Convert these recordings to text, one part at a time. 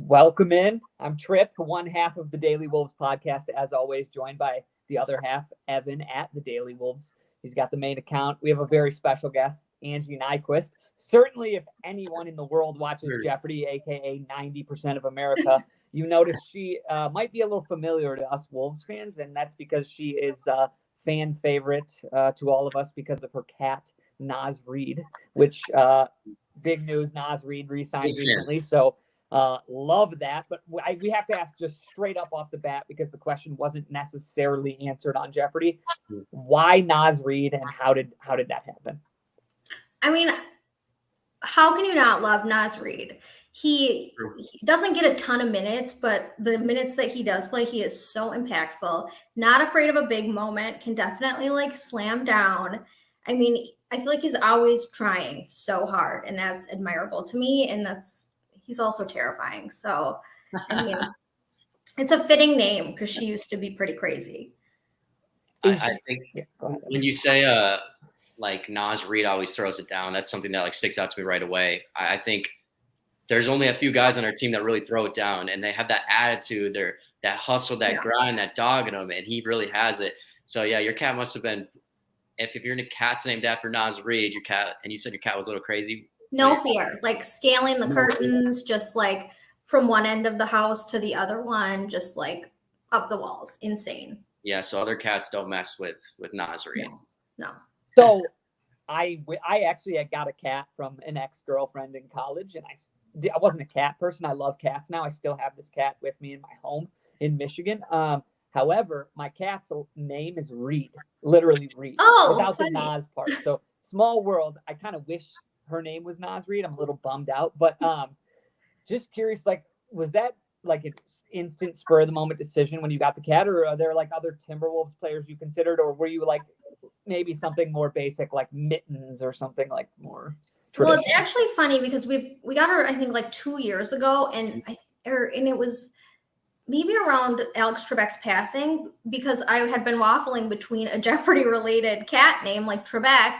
Welcome in. I'm Trip, one half of the Daily Wolves podcast, as always, joined by the other half, Evan at the Daily Wolves. He's got the main account. We have a very special guest, Anji Nyquist. Certainly, if anyone in the world watches Jeopardy, aka 90% of America, you notice she might be a little familiar to us Wolves fans, and that's because she is a fan favorite to all of us because of her cat, Naz Reid, which big news, Naz Reid re-signed recently. So love that, but we have to ask just straight up off the bat because the question wasn't necessarily answered on Jeopardy. Why Naz Reid, and how did that happen? I mean, how can you not love Naz Reid? He doesn't get a ton of minutes, but the minutes that he does play, he is so impactful. Not afraid of a big moment, can definitely slam down. I mean, I feel like he's always trying so hard, and that's admirable to me, and he's also terrifying. So, I mean, it's a fitting name because she used to be pretty crazy. I think when you say Naz Reid always throws it down, that's something that sticks out to me right away. I think there's only a few guys on our team that really throw it down, and they have that attitude, that hustle, that grind, that dog in them, and he really has it. So yeah, your cat must have been. If you're in a cat's named after Naz Reid, your cat, and you said your cat was a little crazy. No fear, scaling the curtains, just from one end of the house to the other one, just up the walls. Insane. Yeah, so other cats don't mess with Naz Reid. No. So I actually got a cat from an ex-girlfriend in college, and I wasn't a cat person. I love cats now. I still have this cat with me in my home in Michigan. However, my cat's name is Reid, literally Reid, without the Naz part. So small world. I kind of wish her name was Naz Reid. I'm a little bummed out, but just curious, was that an instant spur of the moment decision when you got the cat, or are there other Timberwolves players you considered, or were you maybe something more basic like Mittens or something more traditional? Well, it's actually funny because we got her, I think 2 years ago, and it was maybe around Alex Trebek's passing, because I had been waffling between a Jeopardy related cat name like Trebek,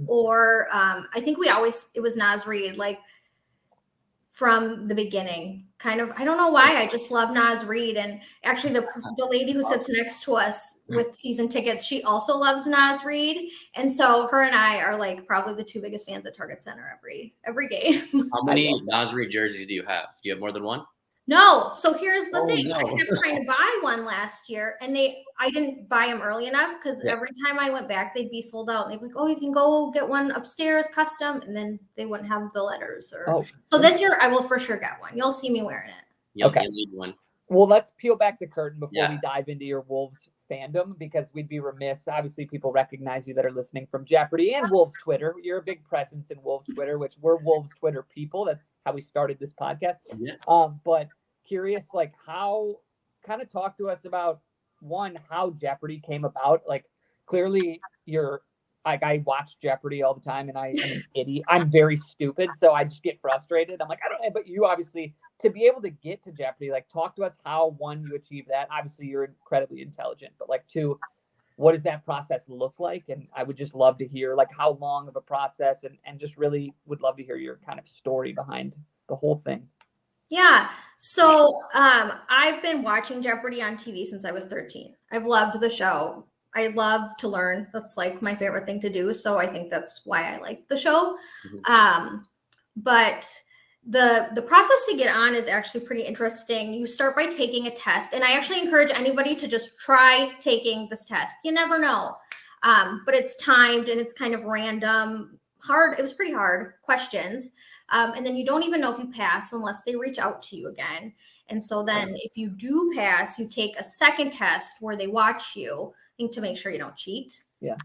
or I think it was Naz Reid, from the beginning. Kind of, I don't know why, I just love Naz Reid. And actually the lady who sits next to us with season tickets, she also loves Naz Reid. And so her and I are probably the two biggest fans at Target Center every game. How many Naz Reid jerseys do you have? Do you have more than one? No. So here's the thing. No. I kept trying to buy one last year, and I didn't buy them early enough because every time I went back, they'd be sold out. And they'd be like, "Oh, you can go get one upstairs custom," and then they wouldn't have the letters. So this year, I will for sure get one. You'll see me wearing it. Yep, okay. You need one. Well, let's peel back the curtain before we dive into your Wolves fandom, because we'd be remiss. Obviously, people recognize you that are listening from Jeopardy and Wolves Twitter. You're a big presence in Wolves Twitter, which we're Wolves Twitter people. That's how we started this podcast. Yeah. But curious, how, kind of talk to us about how Jeopardy came about. Clearly you're I watch Jeopardy all the time, and I'm an idiot. I'm very stupid, so I just get frustrated. I'm I don't know, but you obviously, to be able to get to Jeopardy, talk to us how, one, you achieve that. Obviously you're incredibly intelligent, but two, what does that process look like? And I would just love to hear how long of a process, and just really would love to hear your kind of story behind the whole thing. Yeah. So I've been watching Jeopardy on TV since I was 13. I've loved the show. I love to learn. That's my favorite thing to do. So I think that's why I like the show. Mm-hmm. But the process to get on is actually pretty interesting. You start by taking a test. And I actually encourage anybody to just try taking this test. You never know. But it's timed and it's kind of random. Hard. It was pretty hard questions. And then you don't even know if you pass unless they reach out to you again. And so then if you do pass, you take a second test where they watch you, I think, to make sure you don't cheat. Yeah.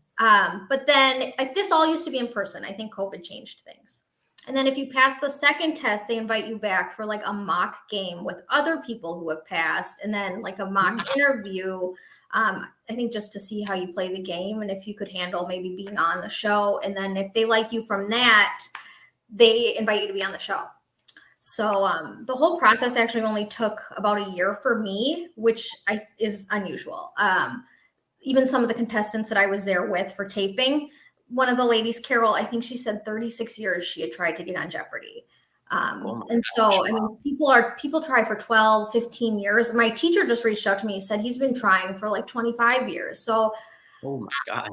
But then this all used to be in person. I think COVID changed things. And then if you pass the second test, they invite you back for a mock game with other people who have passed, and then a mock interview. I think just to see how you play the game and if you could handle maybe being on the show. And then if they like you from that, they invite you to be on the show. So the whole process actually only took about a year for me, which is unusual. Even some of the contestants that I was there with for taping, one of the ladies, Carol, I think she said 36 years she had tried to get on Jeopardy. And so, I mean, people try for 12, 15 years. My teacher just reached out to me, said he's been trying for like 25 years. So, oh my God.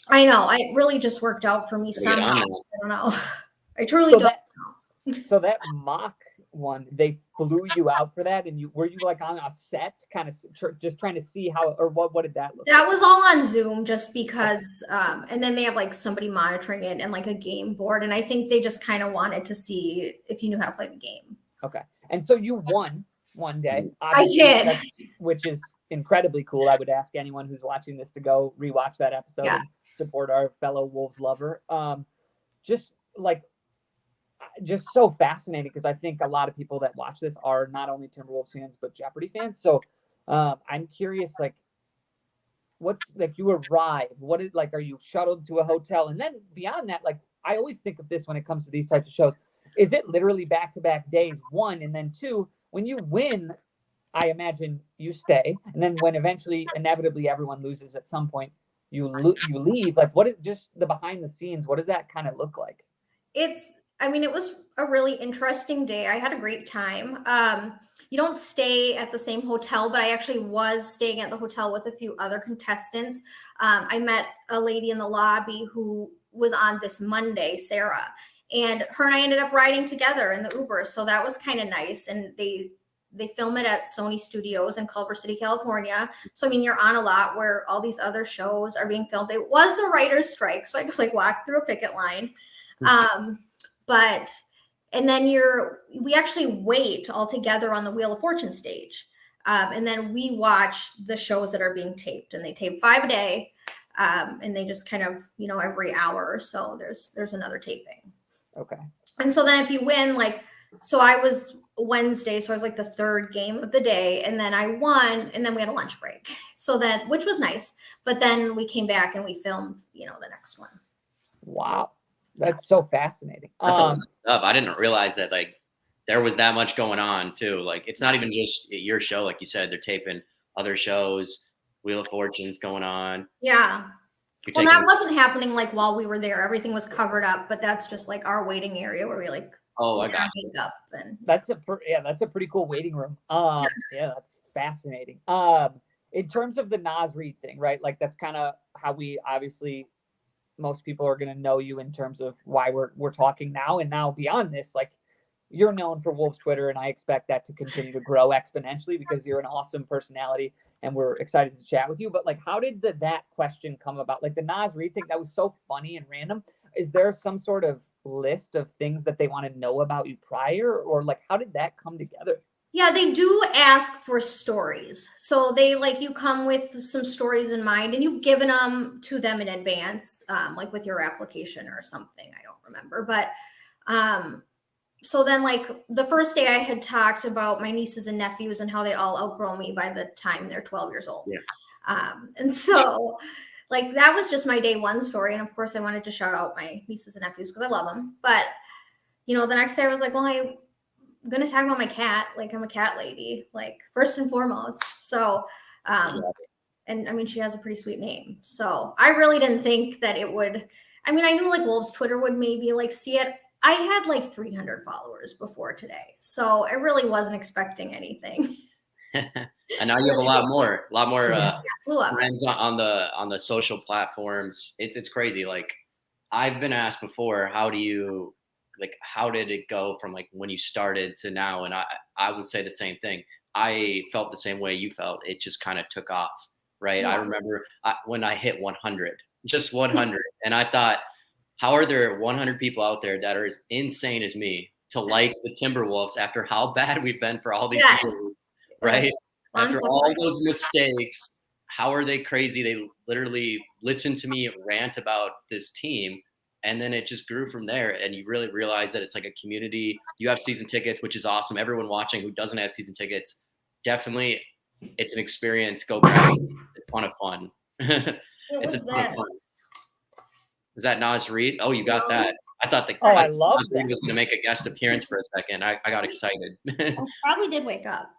I know, it really just worked out for me somehow. I don't know. I truly so don't know. So that mock one, they flew you out for that, and were you like on a set, kind of just trying to see how, or what did that look like? That was all on Zoom, just because, and then they have like somebody monitoring it and like a game board, and I think they just kind of wanted to see if you knew how to play the game. Okay, and so you won one day. I did, which is incredibly cool. I would ask anyone who's watching this to go rewatch that episode and support our fellow Wolves lover. Just so fascinating, because I think a lot of people that watch this are not only Timberwolves fans but Jeopardy fans. So I'm curious, like, what's like, you arrive, what is, like, are you shuttled to a hotel? And then beyond that, like, I always think of this when it comes to these types of shows, is it literally back-to-back days, one, and then two, when you win, I imagine you stay, and then when eventually inevitably everyone loses at some point, you leave. Like, what is just the behind the scenes, what does that kind of look like? It was a really interesting day. I had a great time. You don't stay at the same hotel, but I actually was staying at the hotel with a few other contestants. I met a lady in the lobby who was on this Monday, Sarah, and her and I ended up riding together in the Uber. So that was kind of nice. And they film it at Sony Studios in Culver City, California. So, I mean, you're on a lot where all these other shows are being filmed. It was the writer's strike, so I could like walk through a picket line. And then we actually wait all together on the Wheel of Fortune stage. And then we watch the shows that are being taped, and they tape 5 a day. And they just kind of, every hour or so there's another taping. Okay. And so then if you win, so I was Wednesday, so I was like the third game of the day, and then I won, and then we had a lunch break. So then, which was nice. But then we came back and we filmed, the next one. Wow. That's so fascinating. That's a lot of stuff. I didn't realize that there was that much going on too. Like, it's not even just your show, like you said. They're taping other shows. Wheel of Fortune's going on. Yeah. Well, that wasn't happening while we were there. Everything was covered up, but that's just our waiting area where we I got makeup and. That's a pretty cool waiting room. Yeah, that's fascinating. In terms of the Naz Reid thing, right? Like, that's kind of how we obviously. Most people are going to know you in terms of why we're talking now. And now beyond this, like, you're known for Wolves Twitter, and I expect that to continue to grow exponentially because you're an awesome personality and we're excited to chat with you. But like, how did that question come about? Like the Naz Reid thing, that was so funny and random. Is there some sort of list of things that they want to know about you prior, or like, how did that come together? Yeah, they do ask for stories. So they you come with some stories in mind, and you've given them to them in advance, like with your application or something. I don't remember. But so then the first day I had talked about my nieces and nephews and how they all outgrow me by the time they're 12 years old. Yeah. And so that was just my day one story. And of course I wanted to shout out my nieces and nephews because I love them. But, the next day I was like, well, I'm going to talk about my cat. I'm a cat lady, first and foremost. So, and I mean, she has a pretty sweet name. So I really didn't think that it would, I knew Wolves Twitter would maybe see it. I had 300 followers before today. So I really wasn't expecting anything. And now you have a lot more friends on the social platforms. It's crazy. I've been asked before, how did it go from when you started to now? And I would say the same thing. I felt the same way you felt. It just kind of took off, right? Yeah. I remember when I hit 100, just 100. And I thought, how are there 100 people out there that are as insane as me to like the Timberwolves after how bad we've been for all these years, right? After all those mistakes, how are they crazy? They literally listened to me rant about this team. And then it just grew from there. And you really realize that it's like a community. You have season tickets, which is awesome. Everyone watching who doesn't have season tickets, definitely, it's an experience. Go grab it. It's a ton of fun. It's a ton of fun. Is that Naz Reid? Oh, you got that. I thought I love Naz Reid was going to make a guest appearance for a second. I got excited. I probably did wake up.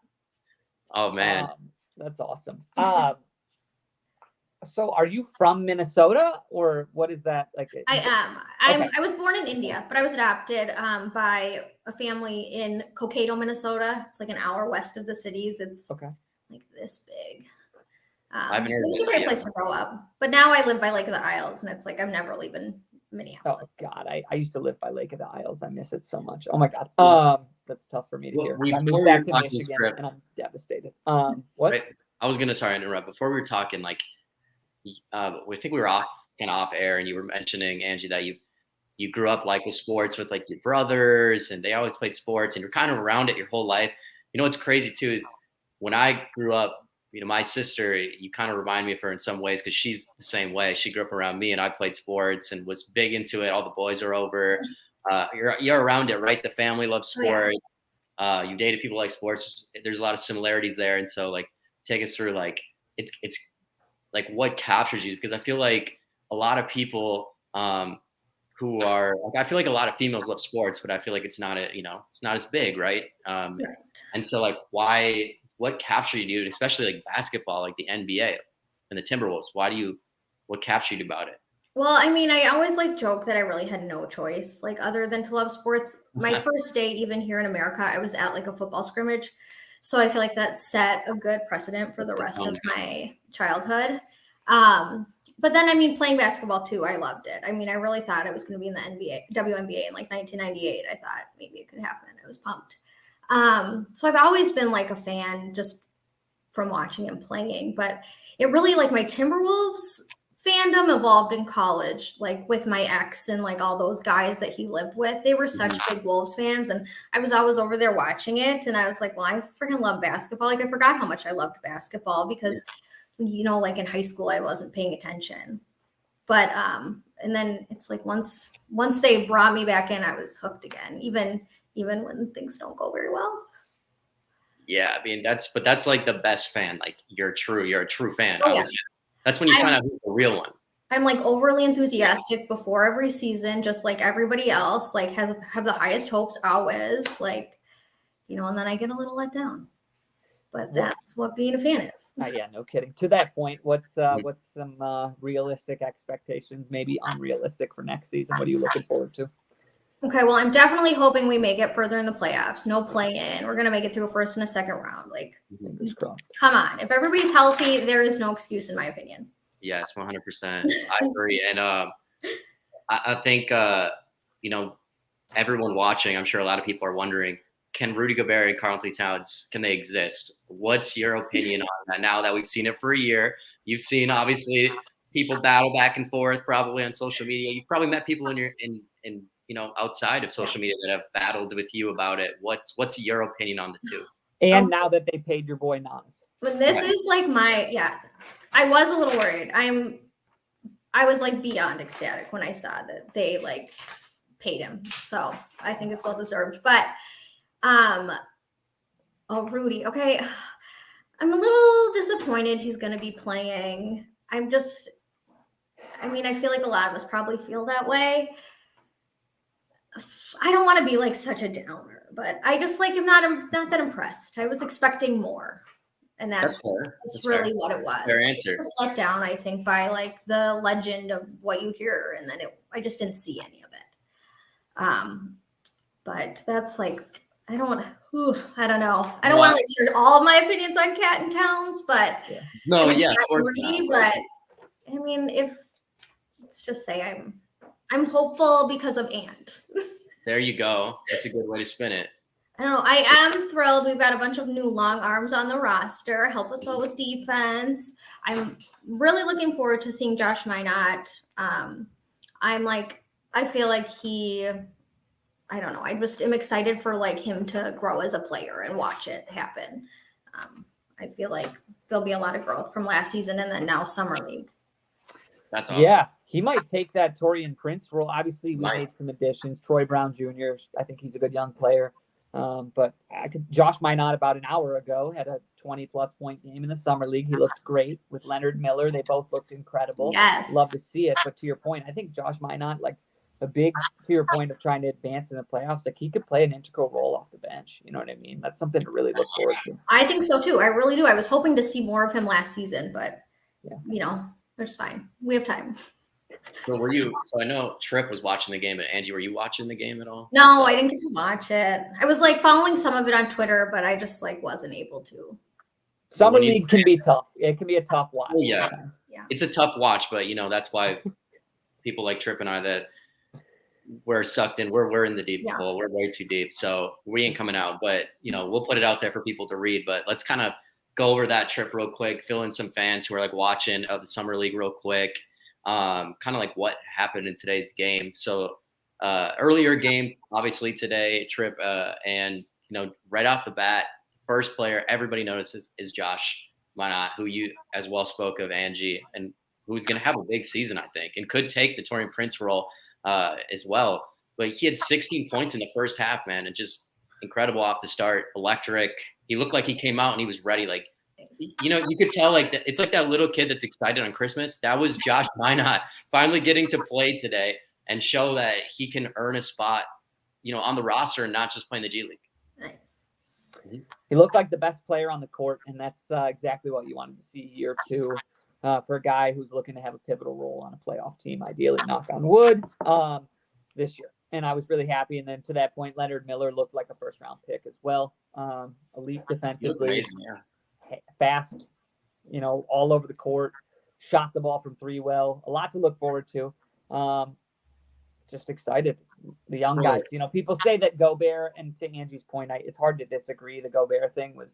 Oh, man. That's awesome. So are you from Minnesota, or what is that like? I am. I was born in India, but I was adopted by a family in Cokato, Minnesota. It's like an hour west of the cities. It's like this big. It was a great place to grow up. But now I live by Lake of the Isles, and it's like I'm never leaving Minneapolis. Oh God, I used to live by Lake of the Isles. I miss it so much. Oh my God. That's tough for me to hear. I moved back to Michigan, and I'm devastated. What? Right. I was gonna sorry to interrupt. Before we were talking, like, we think we were off air, and you were mentioning, Anji, that you grew up like with sports with like your brothers, and they always played sports, and you're kind of around it your whole life. You know what's crazy too is when I grew up, you know, my sister, you kind of remind me of her in some ways because she's the same way. She grew up around me, and I played sports and was big into it. All the boys are over. You're around it, right? The family loves sports. You dated people like sports. There's a lot of similarities there, and so like take us through like it's like what captures you, because I feel like a lot of people who are like, I feel like a lot of females love sports, but I feel like it's not it's not as big, right? And so like what captured you, especially like basketball, like the NBA and the Timberwolves? What captured you about it? Well, I mean, I always like joke that I really had no choice, like other than to love sports. My first date, even here in America, I was at like a football scrimmage. So I feel like that set a good precedent for the rest of my childhood. But then, I mean, playing basketball too, I loved it. I mean, I really thought I was going to be in the WNBA in like 1998. I thought maybe it could happen. I was pumped. So I've always been like a fan just from watching and playing, but it really like my Timberwolves fandom evolved in college, like with my ex and like all those guys that he lived with. They were such big Wolves fans, and I was always over there watching it, and I was like, well, I freaking love basketball. Like I forgot how much I loved basketball because like in high school I wasn't paying attention. But and then it's like once they brought me back in, I was hooked again, even when things don't go very well. Yeah, I mean that's like the best fan. Like you're a true fan. Oh, yeah. That's when you find out who's the real one. I'm like overly enthusiastic before every season, just like everybody else, like have the highest hopes always, like, and then I get a little let down. But that's what being a fan is. Yeah, no kidding. To that point, what's some realistic expectations, maybe unrealistic for next season? What are you looking forward to? Okay, well, I'm definitely hoping we make it further in the playoffs. No play-in. We're going to make it through a first and a second round. Like, come on. If everybody's healthy, there is no excuse, in my opinion. Yes, 100%. I agree. And I think, everyone watching, I'm sure a lot of people are wondering, can Rudy Gobert and Karl-Anthony Towns, can they exist? What's your opinion on that now that we've seen it for a year? You've seen, obviously, people battle back and forth probably on social media. You've probably met people outside of social media that have battled with you about it. What's your opinion on the two? And now that they paid your boy Naz. But this is like I was a little worried. I was like beyond ecstatic when I saw that they like paid him. So I think it's well deserved. But Rudy, okay. I'm a little disappointed he's gonna be playing. I feel like a lot of us probably feel that way. I don't want to be like such a downer, but I just like am not that impressed. I was expecting more, and that's really what it was. Fair answer. Just let down, I think, by like the legend of what you hear, and then I just didn't see any of it. But that's like I don't know. I don't want to like share all of my opinions on Cat and Towns, but Rudy, but I mean, let's just say I'm hopeful because of Ant. There you go. That's a good way to spin it. I don't know. I am thrilled. We've got a bunch of new long arms on the roster. Help us out with defense. I'm really looking forward to seeing Josh Minot. I feel like I don't know. I'm excited for like him to grow as a player and watch it happen. I feel like there'll be a lot of growth from last season and then now summer league. That's awesome. Yeah. He might take that Taurean Prince role. Obviously, we made some additions. Troy Brown Jr., I think he's a good young player. But Josh Minot about an hour ago had a 20-plus point game in the summer league. He looked great with Leonard Miller. They both looked incredible. Yes. Love to see it. But to your point, I think Josh Minot, like a big, to your point of trying to advance in the playoffs, like he could play an integral role off the bench. You know what I mean? That's something to really look forward to. I think so, too. I really do. I was hoping to see more of him last season, but, There's fine. We have time. So I know Tripp was watching the game, but Angie, were you watching the game at all? No, I didn't get to watch it. I was like following some of it on Twitter, but I just like wasn't able to. Summer League can be tough. It can be a tough watch. Well, yeah. It's a tough watch, but that's why people like Tripp and I that we're sucked in. We're in the deep pool. We're way too deep, so we ain't coming out. But we'll put it out there for people to read. But let's kind of go over that trip real quick. Fill in some fans who are like watching the Summer League real quick. Kind of like what happened in today's game. So earlier game, obviously today, Tripp, and right off the bat, first player everybody notices is Josh Minot, who you as well spoke of, Angie, and who's going to have a big season, I think, and could take the Taurean Prince role as well. But he had 16 points in the first half, man, and just incredible off the start, electric. He looked like he came out and he was ready. Like, you could tell like that. It's like that little kid that's excited on Christmas. That was Josh Minot finally getting to play today and show that he can earn a spot, on the roster and not just playing the G League. Nice. Mm-hmm. He looked like the best player on the court, and that's exactly what you wanted to see here too, for a guy who's looking to have a pivotal role on a playoff team, ideally, knock on wood, this year. And I was really happy. And then to that point, Leonard Miller looked like a first-round pick as well. Elite defensively, amazing, fast, all over the court, shot the ball from three well. A lot to look forward to. Just excited. The young guys, people say that Gobert, and to Angie's point, it's hard to disagree. The Gobert thing was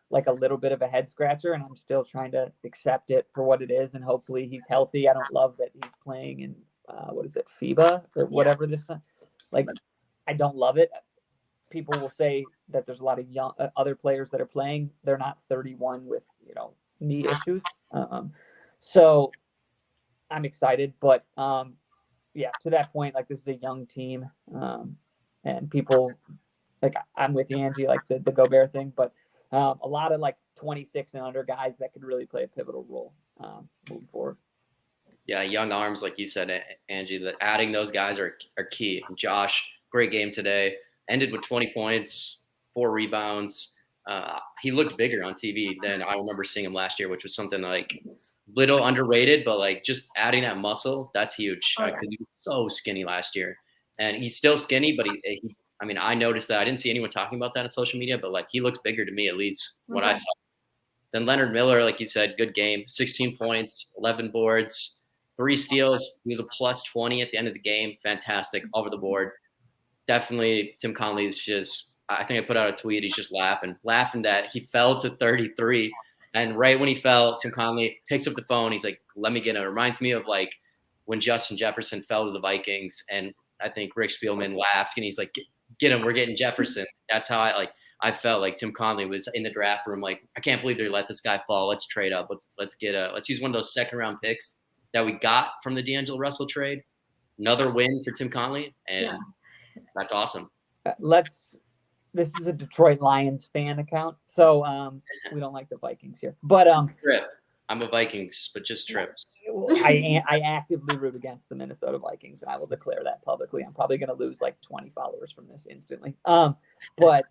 like a little bit of a head scratcher, and I'm still trying to accept it for what it is, and hopefully he's healthy. I don't love that he's playing in, FIBA or whatever this time. Like, I don't love it. People will say that there's a lot of young other players that are playing. They're not 31 with, knee issues. So I'm excited, but to that point, like, this is a young team, and people, like, I'm with Angie, like the Gobert thing, but a lot of like 26 and under guys that could really play a pivotal role moving forward. Yeah, young arms, like you said, Angie. Adding those guys are key. Josh, great game today. Ended with 20 points, 4 rebounds. He looked bigger on TV than I remember seeing him last year, which was something like little underrated, but like just adding that muscle, that's huge because he was so skinny last year, and he's still skinny. But he I noticed that. I didn't see anyone talking about that on social media, but like he looked bigger to me, at least what I saw. Then Leonard Miller, like you said, good game, 16 points, 11 boards, 3 steals. He was a plus 20 at the end of the game. Fantastic, all over the board. Definitely, Tim Conley's just. I think I put out a tweet. He's just laughing that he fell to 33. And right when he fell, Tim Conley picks up the phone. He's like, let me get it. It reminds me of like when Justin Jefferson fell to the Vikings. And I think Rick Spielman laughed and he's like, get him. We're getting Jefferson. That's how I felt like Tim Conley was in the draft room. Like, I can't believe they let this guy fall. Let's trade up. Let's use one of those second round picks that we got from the D'Angelo Russell trade. Another win for Tim Conley. And that's awesome. This is a Detroit Lions fan account, so we don't like the Vikings here. But Trip. I'm a Vikings, but just Trips. I actively root against the Minnesota Vikings, and I will declare that publicly. I'm probably going to lose like 20 followers from this instantly. But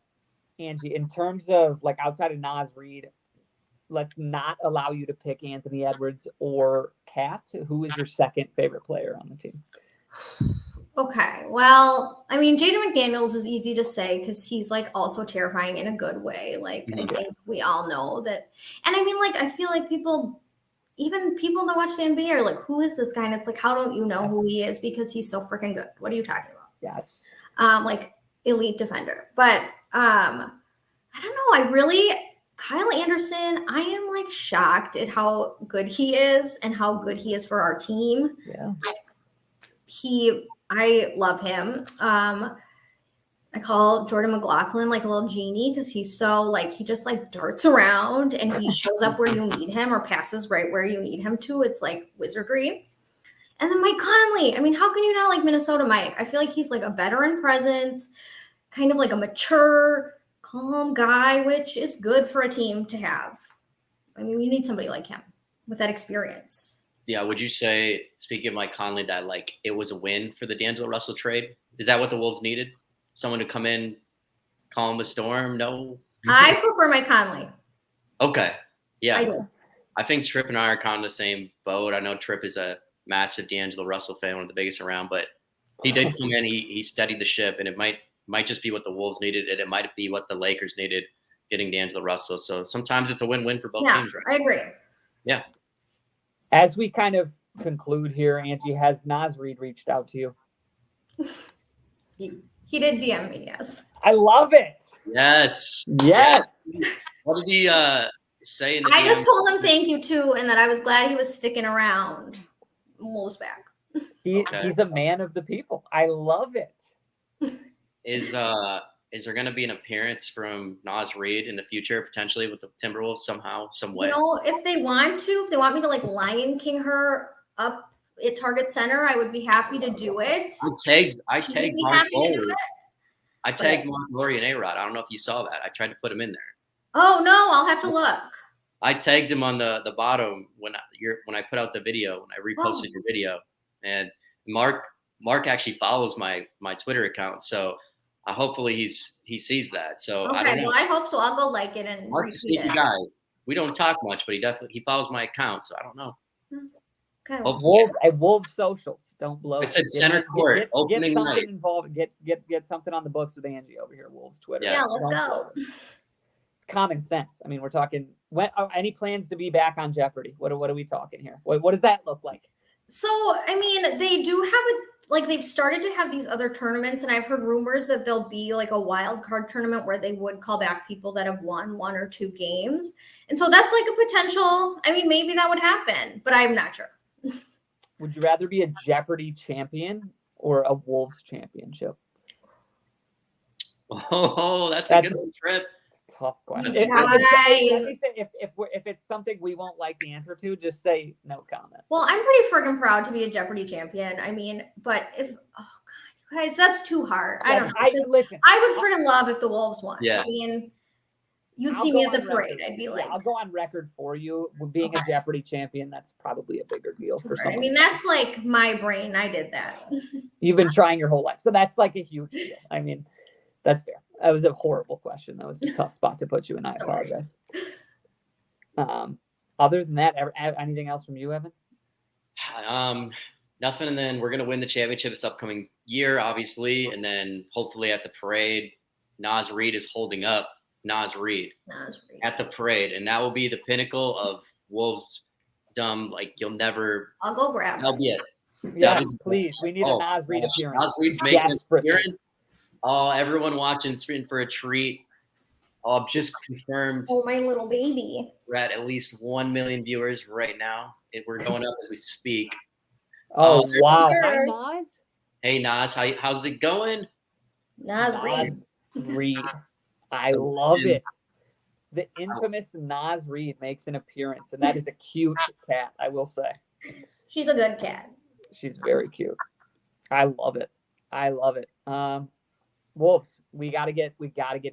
Angie, in terms of like outside of Naz Reid, let's not allow you to pick Anthony Edwards or Kat. Who is your second favorite player on the team? Okay, well, Jaden McDaniels is easy to say because he's like also terrifying in a good way. Like, I think we all know that. And I feel like people that watch the NBA are like, who is this guy? And it's like, how don't you know who he is? Because he's so freaking good. What are you talking about? Yes. Like elite defender. But I don't know. Kyle Anderson, I am like shocked at how good he is and how good he is for our team. Yeah. I love him. I call Jordan McLaughlin like a little genie because he's so like, he just like darts around and he shows up where you need him or passes right where you need him to. It's like wizardry. And then Mike Conley. How can you not like Minnesota Mike? I feel like he's like a veteran presence, kind of like a mature, calm guy, which is good for a team to have. We need somebody like him with that experience. Yeah, would you say, speaking of Mike Conley, that like it was a win for the D'Angelo Russell trade? Is that what the Wolves needed? Someone to come in, calm the storm? No? I prefer Mike Conley. Okay. Yeah. I do. I think Tripp and I are kind of the same boat. I know Tripp is a massive D'Angelo Russell fan, one of the biggest around, but he did come in, he steadied the ship, and it might just be what the Wolves needed, and it might be what the Lakers needed, getting D'Angelo Russell. So sometimes it's a win-win for both teams, right? I agree. Yeah. As we kind of conclude here, Angie, has Naz Reid reached out to you? He did DM me, yes. I love it. Yes. What did he say in the I DM? just told him thank you too, and that I was glad he was sticking around. Wolves back. He's a man of the people. I love it. Is there going to be an appearance from Naz Reid in the future, potentially with the Timberwolves somehow, some way? You know, if they want me to like Lion King her up at Target Center, I would be happy to do it. I tagged Mark Lowry. I tagged Mark Lowry and A-Rod. I don't know if you saw that. I tried to put him in there. Oh no, I'll have to look. I tagged him on the bottom when I put out the video, when I reposted your video, and Mark actually follows my Twitter account, so hopefully he sees that. So I hope so. I'll go like it and Mark's a sneaky guy. We don't talk much, but he follows my account, so I don't know. Okay. Wolves socials. Don't blow. I said center court. Opening get something night. Involved. Get something on the books with Angie over here. Wolves Twitter. Yeah, let's go. It's common sense. I mean, we're talking. Any plans to be back on Jeopardy? What are we talking here? What does that look like? So, I mean, they do have they've started to have these other tournaments, and I've heard rumors that there'll be like a wild card tournament where they would call back people that have won 1 or 2 games. And so that's like a potential. I mean, maybe that would happen, but I'm not sure. Would you rather be a Jeopardy champion or a Wolves championship? Oh, that's a good one, Trip. Tough question. If it's something we won't like the answer to, just say no comment. Well, I'm pretty friggin' proud to be a Jeopardy champion. I mean, but guys, that's too hard. I don't know. Listen, I would friggin' love if the Wolves won. Yeah. I mean, you'd see me at the parade. I'd be like, I'll go on record for you. Being a Jeopardy champion, that's probably a bigger deal for someone. I mean, that's like my brain. I did that. You've been trying your whole life, so that's like a huge deal. I mean, that's fair. That was a horrible question. That was a tough spot to put you in. I apologize. Other than that, anything else from you, Evan? Nothing. And then we're going to win the championship this upcoming year, obviously. And then hopefully at the parade, Naz Reid is holding up Naz Reid at the parade. And that will be the pinnacle of Wolves dumb. Like you'll never. I'll go grab. That'll be it. Yes, please. We need a Naz Reid appearance. Naz Reid's making an appearance. Oh, everyone watching's in for a treat. Oh, I've just confirmed. Oh, my little baby. We're at least 1 million viewers right now. We're going up as we speak. Oh, wow. Hi, Naz. Hey, Naz. How's it going? Naz Reid. I love it. The infamous Naz Reid makes an appearance, and that is a cute cat, I will say. She's a good cat. She's very cute. I love it. Wolves, we gotta get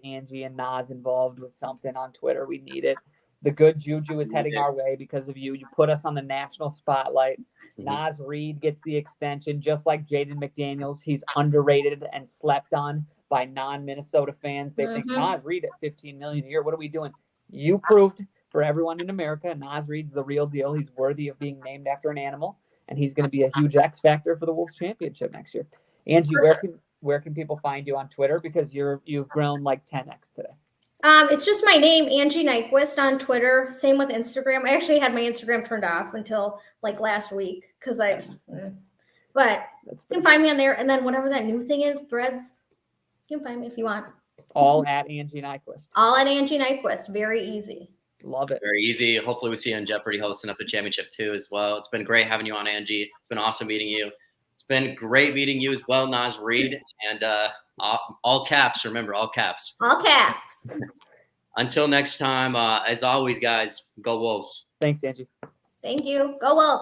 Angie and Naz involved with something on Twitter. We need it. The good juju is heading our way because of you. You put us on the national spotlight. Mm-hmm. Naz Reid gets the extension, just like Jaden McDaniels. He's underrated and slept on by non-Minnesota fans. They think Naz Reid at $15 million a year. What are we doing? You proved for everyone in America, Naz Reid's the real deal. He's worthy of being named after an animal, and he's going to be a huge X factor for the Wolves championship next year. Angie, where can people find you on Twitter? Because you've grown like 10x today. It's just my name, Anji Nyquist on Twitter. Same with Instagram. I actually had my Instagram turned off until like last week because but you can find me on there. And then whatever that new thing is, Threads, you can find me if you want. All at Anji Nyquist. All at Anji Nyquist. Very easy. Love it. Very easy. Hopefully we see you on Jeopardy hosting up the championship too as well. It's been great having you on, Angie. It's been awesome meeting you. It's been great meeting you as well, Naz Reid. And all caps, remember, all caps. All caps. Until next time, as always, guys, go Wolves. Thanks, Angie. Thank you. Go Wolves.